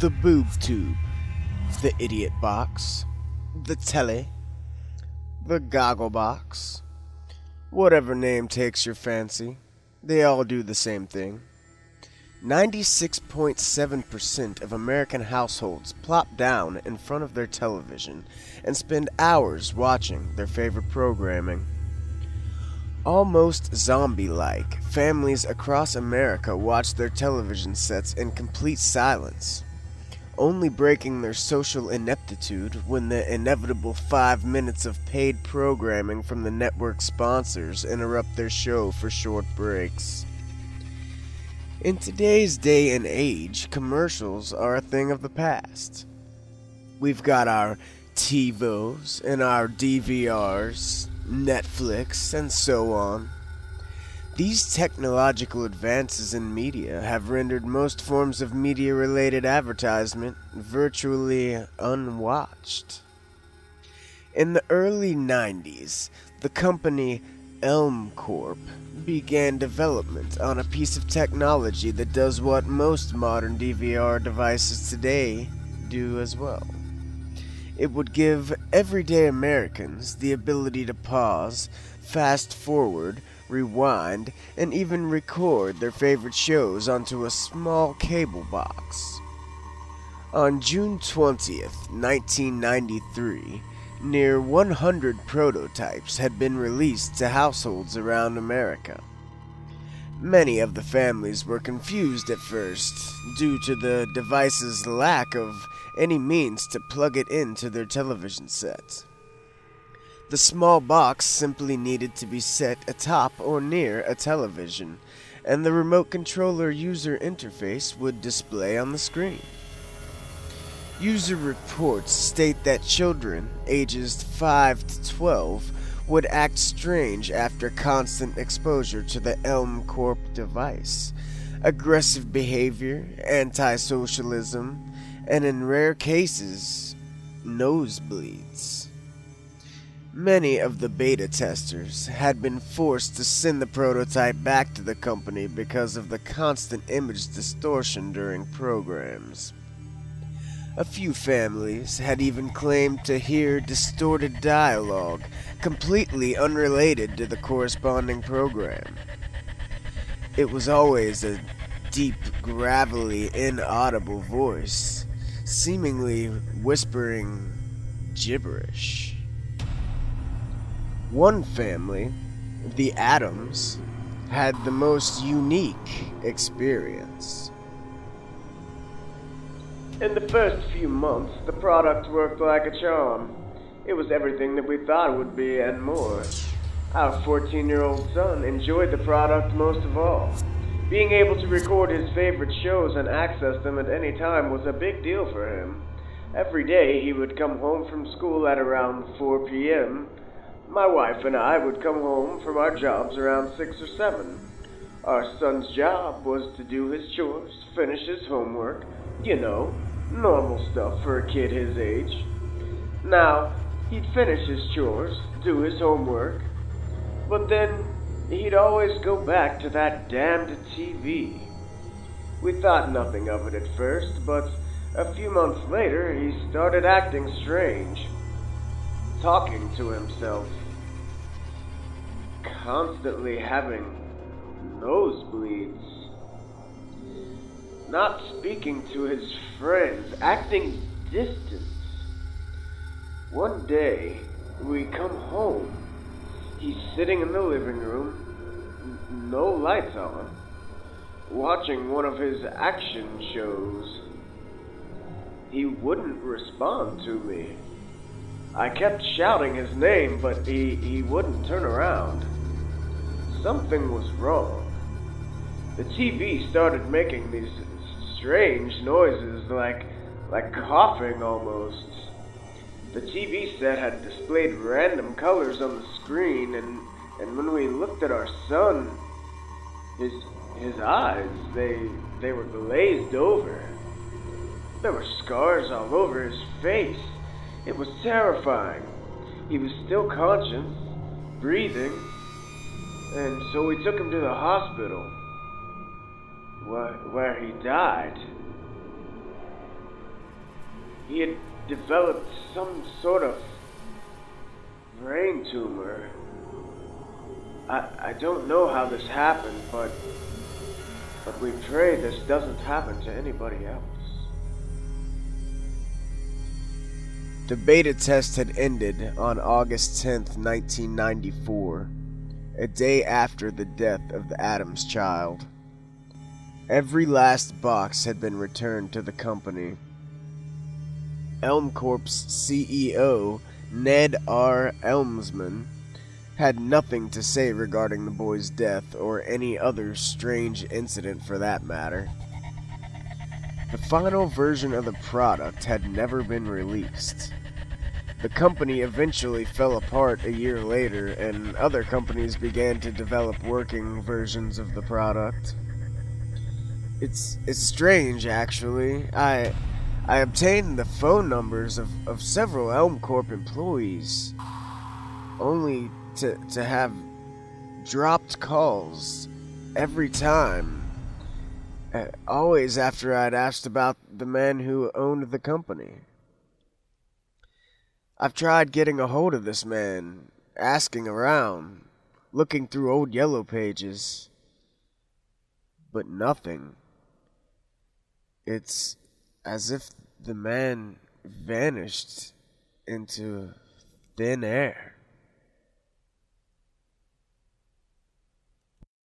the boob tube, the idiot box, the telly, the goggle box. Whatever name takes your fancy, they all do the same thing. 96.7% of American households plop down in front of their television and spend hours watching their favorite programming. Almost zombie-like, families across America watch their television sets in complete silence, only breaking their social ineptitude when the inevitable 5 minutes of paid programming from the network sponsors interrupt their show for short breaks. In today's day and age, commercials are a thing of the past. We've got our TiVos and our DVRs, Netflix, and so on. These technological advances in media have rendered most forms of media-related advertisement virtually unwatched. In the early 90s, the company Elm Corp began development on a piece of technology that does what most modern DVR devices today do as well. It would give everyday Americans the ability to pause, fast forward, rewind, and even record their favorite shows onto a small cable box. On June 20th, 1993, near 100 prototypes had been released to households around America. Many of the families were confused at first due to the device's lack of any means to plug it into their television set. The small box simply needed to be set atop or near a television, and the remote controller user interface would display on the screen. User reports state that children ages 5 to 12 would act strange after constant exposure to the Elm Corp device. Aggressive behavior, anti-socialism, and in rare cases, nosebleeds. Many of the beta testers had been forced to send the prototype back to the company because of the constant image distortion during programs. A few families had even claimed to hear distorted dialogue completely unrelated to the corresponding program. It was always a deep, gravelly, inaudible voice, seemingly whispering gibberish. One family, the Adams, had the most unique experience. In the first few months, the product worked like a charm. It was everything that we thought it would be and more. Our 14-year-old son enjoyed the product most of all. Being able to record his favorite shows and access them at any time was a big deal for him. Every day he would come home from school at around 4 p.m. My wife and I would come home from our jobs around 6 or 7. Our son's job was to do his chores, finish his homework, you know, normal stuff for a kid his age. Now, he'd finish his chores, do his homework, but then he'd always go back to that damned TV. We thought nothing of it at first, but a few months later he started acting strange, talking to himself, constantly having nosebleeds, not speaking to his friends, acting distant. One day, we come home. He's sitting in the living room, no lights on, watching one of his action shows. He wouldn't respond to me. I kept shouting his name, but he wouldn't turn around. Something was wrong. The TV started making these strange noises, like coughing almost. The TV set had displayed random colors on the screen, and when we looked at our son, his eyes, they were glazed over. There were scars all over his face. It was terrifying. He was still conscious, breathing, and so we took him to the hospital, where he died. He had developed some sort of brain tumor. I don't know how this happened, but we pray this doesn't happen to anybody else. The beta test had ended on August 10th, 1994, a day after the death of the Adams child. Every last box had been returned to the company. Elm Corp's CEO, Ned R. Elmsman, had nothing to say regarding the boy's death or any other strange incident for that matter. The final version of the product had never been released. The company eventually fell apart a year later, and other companies began to develop working versions of the product. It's strange, actually. I obtained the phone numbers of several Elm Corp employees, only to have dropped calls every time. Always after I'd asked about the man who owned the company. I've tried getting a hold of this man, asking around, looking through old yellow pages, but nothing. It's as if the man vanished into thin air.